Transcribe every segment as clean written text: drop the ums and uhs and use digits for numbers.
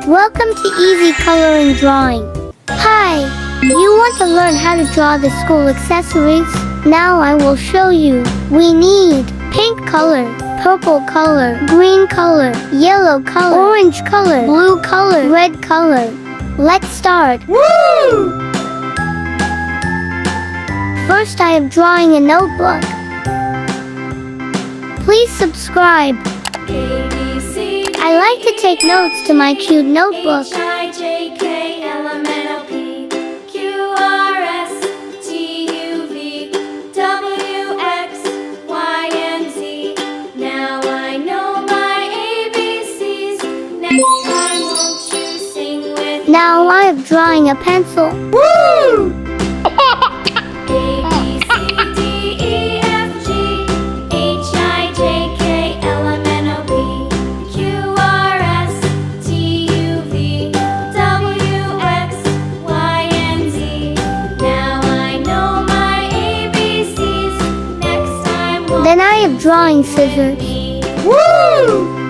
Welcome to Easy Coloring Drawing. Hi! You want to learn how to draw the school accessories? Now I will show you. We need pink color, purple color, green color, yellow color, orange color, blue color, red color. Let's start. Woo! First I am drawing a notebook. Please subscribe. I like to take notes to my cute notebook. Now I know my ABCs. Next time won't you sing with me? Now I am drawing a pencil. Woo! A, B, C, D, E, F, G, H, I, J, K, L, M, N, O, P, Q, R, S, T, U, V, W, X, Y, and Z. Now I know my ABCs. Next time won't Then I am drawing scissors. me. Woo!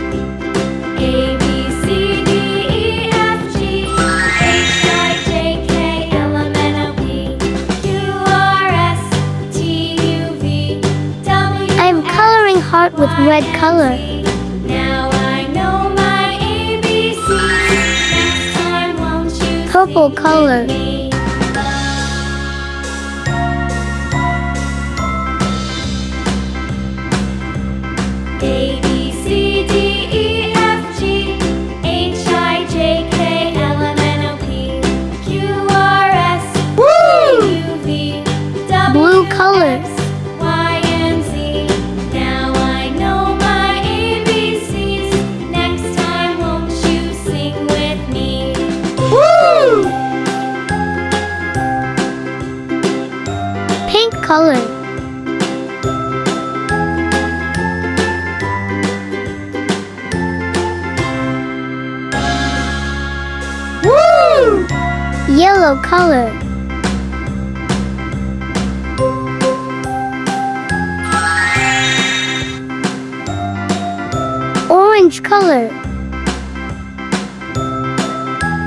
A, B, C, D, E, F, G, H, I, J, K, L, M, N, O, P, Q, R, S, T, U, V, W, I am coloring heart with red color. Now I know my ABCs. Next time won't you Purple sing color. with me? A, B, C, D, E, F, G, H, I, J, K, L, M, N, O, P, Q, R, S, T, U, V, W, Blue color. X, Y, and Z. Now I know my ABCs. Next time won't you sing with me? Woo! Pink color. Woo! Yellow color. Orange color.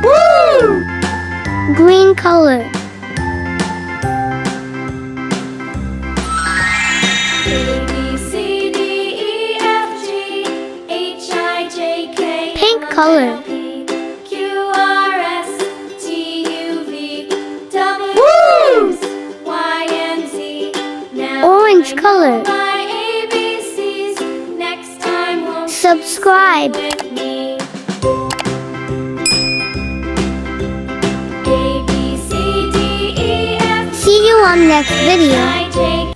Woo! Green color. A, B, C, D, E, F, G, H, I, J, K, Pink L, M, color. N, O, P, Q, R, S, T, U, V, W, Woo! X, Y, and Z. Now Orange I know color. my ABCs. Next time won't you Subscribe. sing with me? A, B, C, D, E, F, See you on next video. I, J,